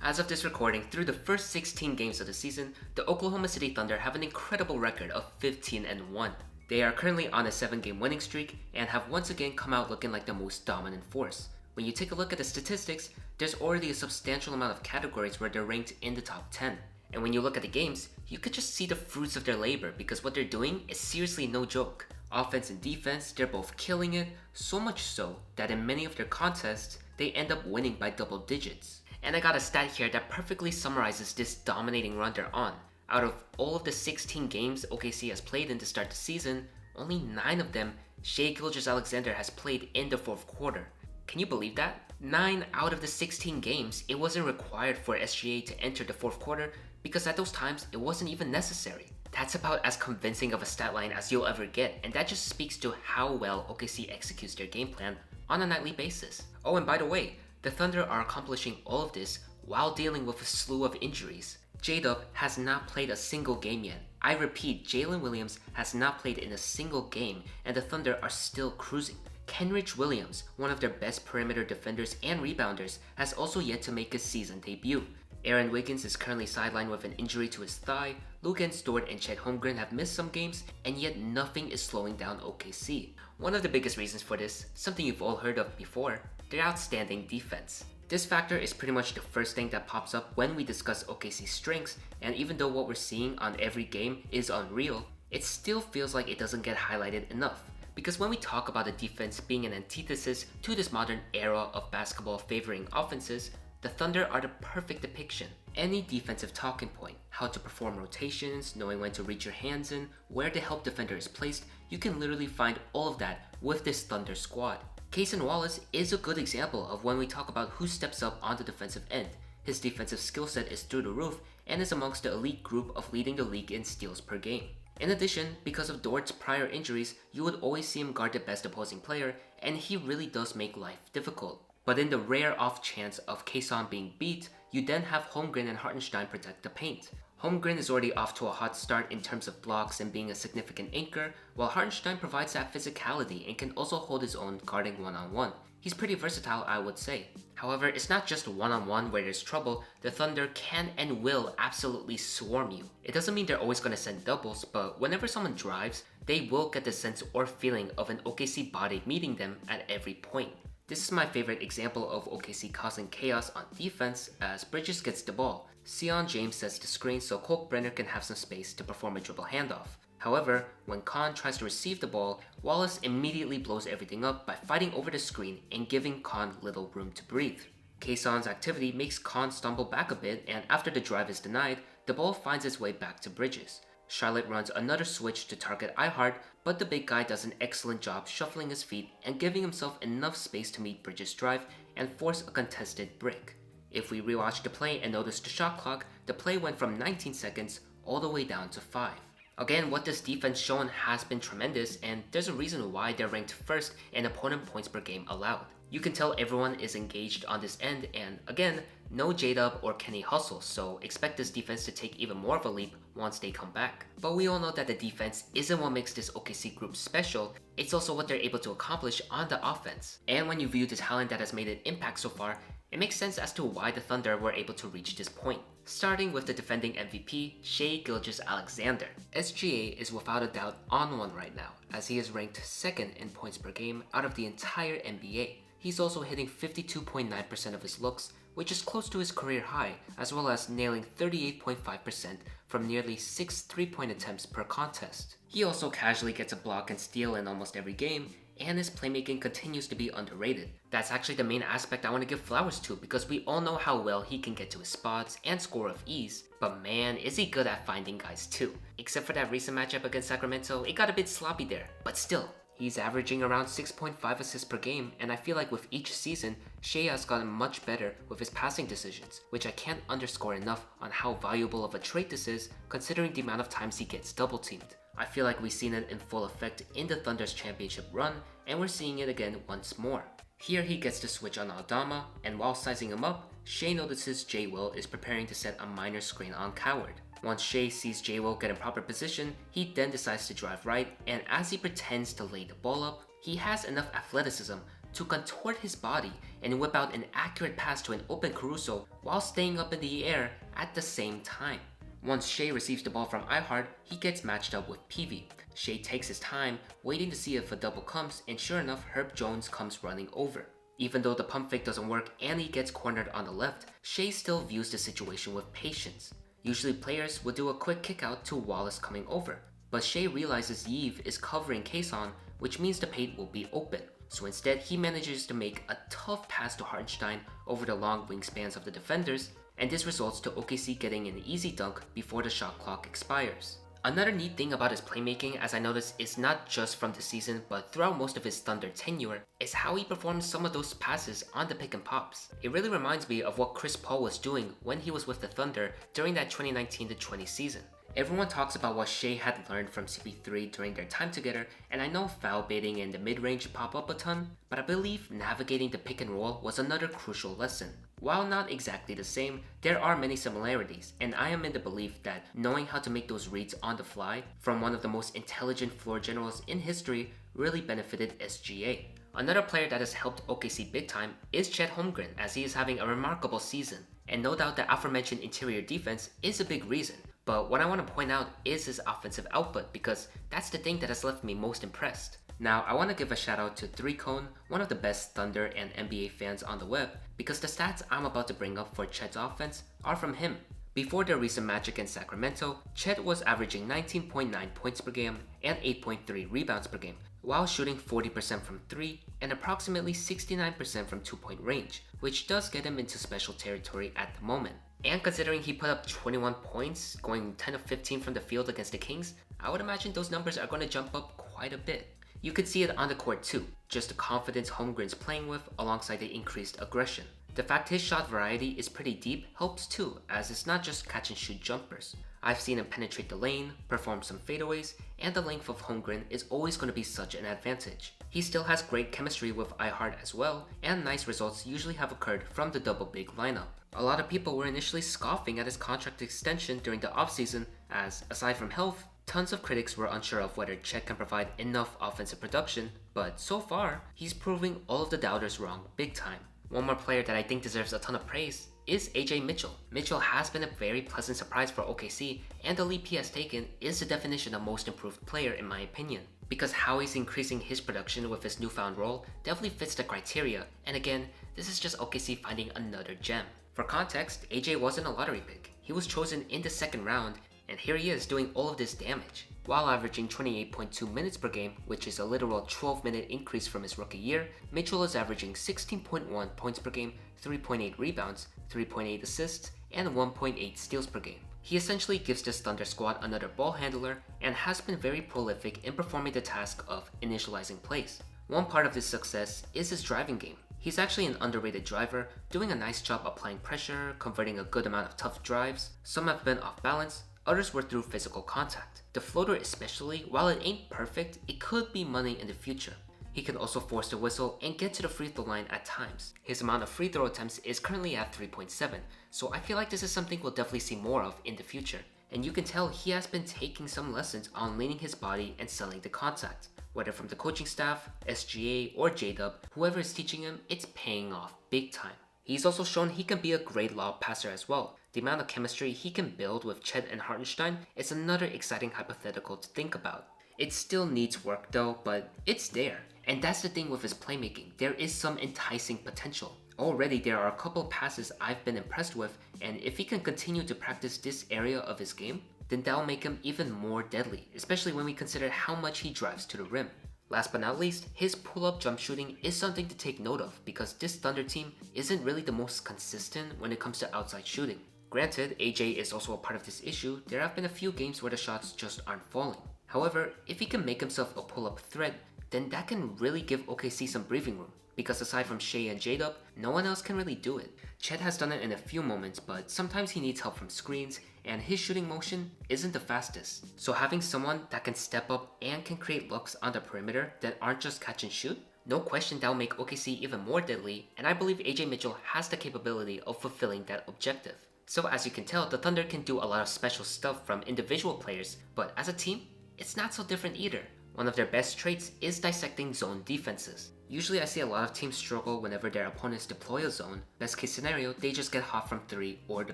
As of this recording, through the first 16 games of the season, the Oklahoma City Thunder have an incredible record of 15-1. They are currently on a 7-game winning streak and have once again come out looking like the most dominant force. When you take a look at the statistics, there's already a substantial amount of categories where they're ranked in the top 10. And when you look at the games, you could just see the fruits of their labor because what they're doing is seriously no joke. Offense and defense, they're both killing it, so much so that in many of their contests, they end up winning by double digits. And I got a stat here that perfectly summarizes this dominating run they're on. Out of all of the 16 games OKC has played in to start the season, only 9 of them Shai Gilgeous-Alexander has played in the fourth quarter. Can you believe that? 9 out of the 16 games, it wasn't required for SGA to enter the fourth quarter because at those times, it wasn't even necessary. That's about as convincing of a stat line as you'll ever get, and that just speaks to how well OKC executes their game plan on a nightly basis. Oh, and by the way, the Thunder are accomplishing all of this while dealing with a slew of injuries. J-Dub has not played a single game yet. I repeat, Jalen Williams has not played in a single game, and the Thunder are still cruising. Kenrich Williams, one of their best perimeter defenders and rebounders, has also yet to make his season debut. Aaron Wiggins is currently sidelined with an injury to his thigh. Luguentz Dort and Chet Holmgren have missed some games, and yet nothing is slowing down OKC. One of the biggest reasons for this, something you've all heard of before, their outstanding defense. This factor is pretty much the first thing that pops up when we discuss OKC's strengths, and even though what we're seeing on every game is unreal, it still feels like it doesn't get highlighted enough. Because when we talk about the defense being an antithesis to this modern era of basketball favoring offenses, the Thunder are the perfect depiction. Any defensive talking point, how to perform rotations, knowing when to reach your hands in, where the help defender is placed, you can literally find all of that with this Thunder squad. Cason Wallace is a good example of when we talk about who steps up on the defensive end. His defensive skill set is through the roof and is amongst the elite group of leading the league in steals per game. In addition, because of Dort's prior injuries, you would always see him guard the best opposing player, and he really does make life difficult. But in the rare off chance of Cason being beat, you then have Holmgren and Hartenstein protect the paint. Holmgren is already off to a hot start in terms of blocks and being a significant anchor, while Hartenstein provides that physicality and can also hold his own guarding one-on-one. He's pretty versatile, I would say. However, it's not just one-on-one where there's trouble. The Thunder can and will absolutely swarm you. It doesn't mean they're always going to send doubles, but whenever someone drives, they will get the sense or feeling of an OKC body meeting them at every point. This is my favorite example of OKC causing chaos on defense as Bridges gets the ball. Sion James sets the screen so Kalkbrenner can have some space to perform a dribble handoff. However, when Khan tries to receive the ball, Wallace immediately blows everything up by fighting over the screen and giving Khan little room to breathe. Cason's activity makes Khan stumble back a bit, and after the drive is denied, the ball finds its way back to Bridges. Charlotte runs another switch to target Ihart, but the big guy does an excellent job shuffling his feet and giving himself enough space to meet Bridges' drive and force a contested brick. If we rewatch the play and notice the shot clock, the play went from 19 seconds all the way down to 5. Again, what this defense shown has been tremendous, and there's a reason why they're ranked first in opponent points per game allowed. You can tell everyone is engaged on this end, and again, no J-Dub or Kenny Hustle, so expect this defense to take even more of a leap once they come back. But we all know that the defense isn't what makes this OKC group special, it's also what they're able to accomplish on the offense. And when you view the talent that has made an impact so far, it makes sense as to why the Thunder were able to reach this point. Starting with the defending MVP, Shai Gilgeous-Alexander. SGA is without a doubt on one right now, as he is ranked second in points per game out of the entire NBA. He's also hitting 52.9% of his looks, which is close to his career high, as well as nailing 38.5% from nearly 6 3-point attempts per contest. He also casually gets a block and steal in almost every game, and his playmaking continues to be underrated. That's actually the main aspect I want to give flowers to because we all know how well he can get to his spots and score with ease, but man is he good at finding guys too. Except for that recent matchup against Sacramento, it got a bit sloppy there, but still. He's averaging around 6.5 assists per game, and I feel like with each season, Shai has gotten much better with his passing decisions, which I can't underscore enough on how valuable of a trait this is considering the amount of times he gets double teamed. I feel like we've seen it in full effect in the Thunder's championship run, and we're seeing it again once more. Here he gets the switch on Aldama, and while sizing him up, Shai notices J-Will is preparing to set a minor screen on Coward. Once Shai sees J-Will get in proper position, he then decides to drive right, and as he pretends to lay the ball up, he has enough athleticism to contort his body and whip out an accurate pass to an open Caruso while staying up in the air at the same time. Once Shai receives the ball from Ihart, he gets matched up with Peavy. Shai takes his time, waiting to see if a double comes, and sure enough, Herb Jones comes running over. Even though the pump fake doesn't work and he gets cornered on the left, Shai still views the situation with patience. Usually players would do a quick kick out to Wallace coming over, but Shai realizes Yves is covering Cason, which means the paint will be open. So instead, he manages to make a tough pass to Hartenstein over the long wingspans of the defenders, and this results to OKC getting an easy dunk before the shot clock expires. Another neat thing about his playmaking, as I noticed, is not just from this season, but throughout most of his Thunder tenure, is how he performs some of those passes on the pick and pops. It really reminds me of what Chris Paul was doing when he was with the Thunder during that 2019-20 season. Everyone talks about what Shai had learned from CP3 during their time together, and I know foul baiting and the mid-range pop up a ton, but I believe navigating the pick and roll was another crucial lesson. While not exactly the same, there are many similarities, and I am in the belief that knowing how to make those reads on the fly from one of the most intelligent floor generals in history really benefited SGA. Another player that has helped OKC big time is Chet Holmgren, as he is having a remarkable season, and no doubt the aforementioned interior defense is a big reason. But what I want to point out is his offensive output, because that's the thing that has left me most impressed. Now, I want to give a shout out to 3Cone, one of the best Thunder and NBA fans on the web, because the stats I'm about to bring up for Chet's offense are from him. Before their recent match against Sacramento, Chet was averaging 19.9 points per game and 8.3 rebounds per game, while shooting 40% from 3 and approximately 69% from 2-point range, which does get him into special territory at the moment. And considering he put up 21 points, going 10 of 15 from the field against the Kings, I would imagine those numbers are going to jump up quite a bit. You could see it on the court too, just the confidence Holmgren's playing with alongside the increased aggression. The fact his shot variety is pretty deep helps too, as it's not just catch and shoot jumpers. I've seen him penetrate the lane, perform some fadeaways, and the length of Holmgren is always going to be such an advantage. He still has great chemistry with Ihart as well, and nice results usually have occurred from the double big lineup. A lot of people were initially scoffing at his contract extension during the offseason, as aside from health, tons of critics were unsure of whether Chet can provide enough offensive production, but so far, he's proving all of the doubters wrong big time. One more player that I think deserves a ton of praise is Ajay Mitchell. Mitchell has been a very pleasant surprise for OKC, and the leap he has taken is the definition of most improved player in my opinion, because how he's increasing his production with his newfound role definitely fits the criteria, and again, this is just OKC finding another gem. For context, Ajay wasn't a lottery pick. He was chosen in the second round, and here he is doing all of this damage. While averaging 28.2 minutes per game, which is a literal 12-minute increase from his rookie year, Mitchell is averaging 16.1 points per game, 3.8 rebounds, 3.8 assists, and 1.8 steals per game. He essentially gives this Thunder squad another ball handler and has been very prolific in performing the task of initializing plays. One part of this success is his driving game. He's actually an underrated driver, doing a nice job applying pressure, converting a good amount of tough drives. Some have been off balance, others were through physical contact. The floater especially, while it ain't perfect, it could be money in the future. He can also force the whistle and get to the free throw line at times. His amount of free throw attempts is currently at 3.7, so I feel like this is something we'll definitely see more of in the future. And you can tell he has been taking some lessons on leaning his body and selling the contact. Whether from the coaching staff, SGA, or J-Dub, whoever is teaching him, it's paying off big time. He's also shown he can be a great lob passer as well. The amount of chemistry he can build with Chet and Hartenstein is another exciting hypothetical to think about. It still needs work though, but it's there. And that's the thing with his playmaking, there is some enticing potential. Already there are a couple passes I've been impressed with, and if he can continue to practice this area of his game, then that'll make him even more deadly, especially when we consider how much he drives to the rim. Last but not least, his pull-up jump shooting is something to take note of because this Thunder team isn't really the most consistent when it comes to outside shooting. Granted, Ajay is also a part of this issue. There have been a few games where the shots just aren't falling. However, if he can make himself a pull-up threat, then that can really give OKC some breathing room, because aside from Shai and J-Dub, no one else can really do it. Chet has done it in a few moments, but sometimes he needs help from screens, and his shooting motion isn't the fastest. So having someone that can step up and can create looks on the perimeter that aren't just catch and shoot, no question that'll make OKC even more deadly, and I believe Ajay Mitchell has the capability of fulfilling that objective. So as you can tell, the Thunder can do a lot of special stuff from individual players, but as a team, it's not so different either. One of their best traits is dissecting zone defenses. Usually I see a lot of teams struggle whenever their opponents deploy a zone. Best case scenario, they just get hot from 3 or the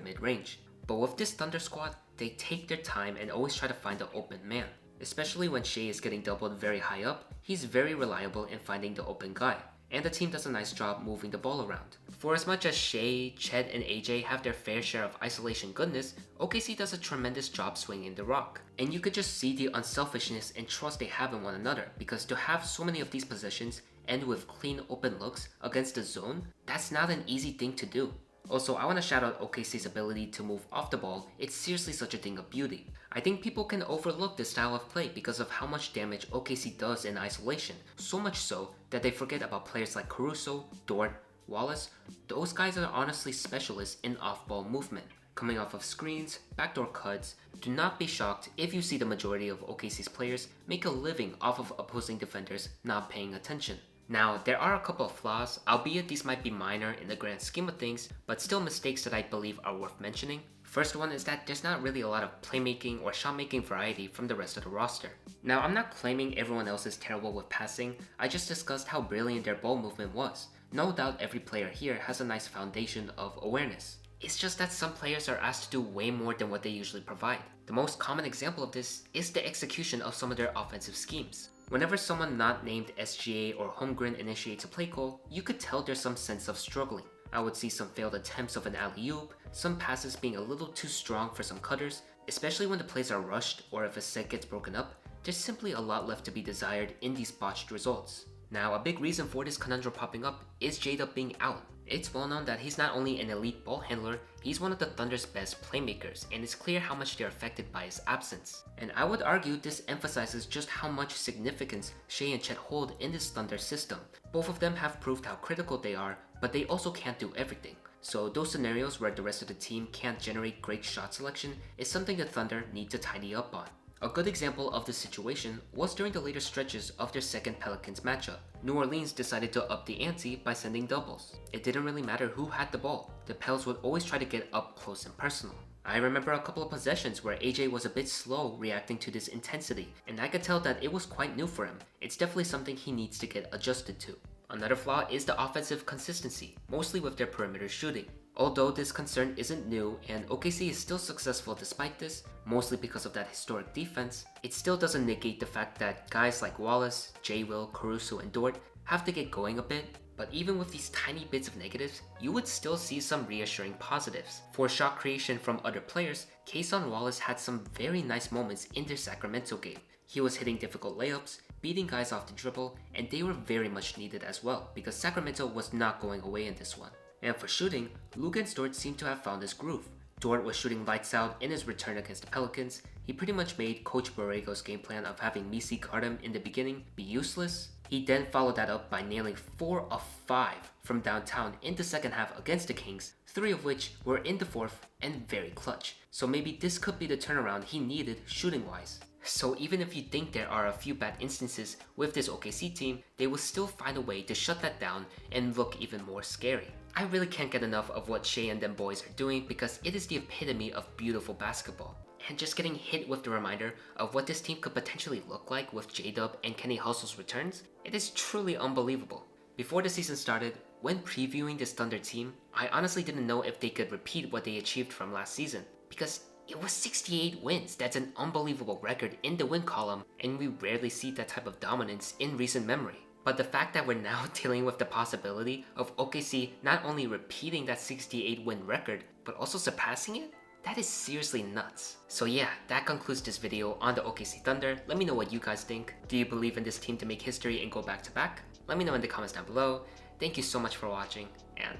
mid-range. But with this Thunder squad, they take their time and always try to find the open man. Especially when Shai is getting doubled very high up, he's very reliable in finding the open guy. And the team does a nice job moving the ball around. For as much as Shai, Chet, and Ajay have their fair share of isolation goodness, OKC does a tremendous job swinging the rock. And you could just see the unselfishness and trust they have in one another, because to have so many of these possessions end with clean open looks against the zone, that's not an easy thing to do. Also, I want to shout out OKC's ability to move off the ball. It's seriously such a thing of beauty. I think people can overlook this style of play because of how much damage OKC does in isolation, so much so that they forget about players like Caruso, Dort, Wallace. Those guys are honestly specialists in off-ball movement. Coming off of screens, backdoor cuts, do not be shocked if you see the majority of OKC's players make a living off of opposing defenders not paying attention. Now, there are a couple of flaws, albeit these might be minor in the grand scheme of things, but still mistakes that I believe are worth mentioning. First one is that there's not really a lot of playmaking or shot-making variety from the rest of the roster. Now, I'm not claiming everyone else is terrible with passing, I just discussed how brilliant their ball movement was. No doubt every player here has a nice foundation of awareness. It's just that some players are asked to do way more than what they usually provide. The most common example of this is the execution of some of their offensive schemes. Whenever someone not named SGA or Holmgren initiates a play call, you could tell there's some sense of struggling. I would see some failed attempts of an alley-oop, some passes being a little too strong for some cutters, especially when the plays are rushed or if a set gets broken up, there's simply a lot left to be desired in these botched results. Now, a big reason for this conundrum popping up is J-Dub being out. It's well known that he's not only an elite ball handler, he's one of the Thunder's best playmakers, and it's clear how much they're affected by his absence. And I would argue this emphasizes just how much significance Shai and Chet hold in this Thunder system. Both of them have proved how critical they are, but they also can't do everything. So those scenarios where the rest of the team can't generate great shot selection is something the Thunder need to tidy up on. A good example of this situation was during the later stretches of their second Pelicans matchup. New Orleans decided to up the ante by sending doubles. It didn't really matter who had the ball, the Pels would always try to get up close and personal. I remember a couple of possessions where Ajay was a bit slow reacting to this intensity, and I could tell that it was quite new for him. It's definitely something he needs to get adjusted to. Another flaw is the offensive consistency, mostly with their perimeter shooting. Although this concern isn't new and OKC is still successful despite this, mostly because of that historic defense, it still doesn't negate the fact that guys like Wallace, J-Will, Caruso, and Dort have to get going a bit. But even with these tiny bits of negatives, you would still see some reassuring positives. For shot creation from other players, Cason Wallace had some very nice moments in their Sacramento game. He was hitting difficult layups, beating guys off the dribble, and they were very much needed as well because Sacramento was not going away in this one. And for shooting, Luka and Dort seemed to have found his groove. Dort was shooting lights out in his return against the Pelicans. He pretty much made Coach Borrego's game plan of having Misi guard him in the beginning be useless. He then followed that up by nailing 4 of 5 from downtown in the second half against the Kings, 3 of which were in the fourth and very clutch. So maybe this could be the turnaround he needed shooting wise. So even if you think there are a few bad instances with this OKC team, they will still find a way to shut that down and look even more scary. I really can't get enough of what Shai and them boys are doing because it is the epitome of beautiful basketball. And just getting hit with the reminder of what this team could potentially look like with J-Dub and Kenny Hustle's returns, it is truly unbelievable. Before the season started, when previewing this Thunder team, I honestly didn't know if they could repeat what they achieved from last season, because it was 68 wins. That's an unbelievable record in the win column, and we rarely see that type of dominance in recent memory. But the fact that we're now dealing with the possibility of OKC not only repeating that 68 win record, but also surpassing it, that is seriously nuts. So yeah, that concludes this video on the OKC Thunder. Let me know what you guys think. Do you believe in this team to make history and go back to back? Let me know in the comments down below. Thank you so much for watching, and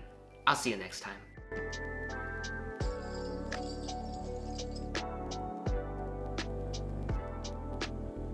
I'll see you next time.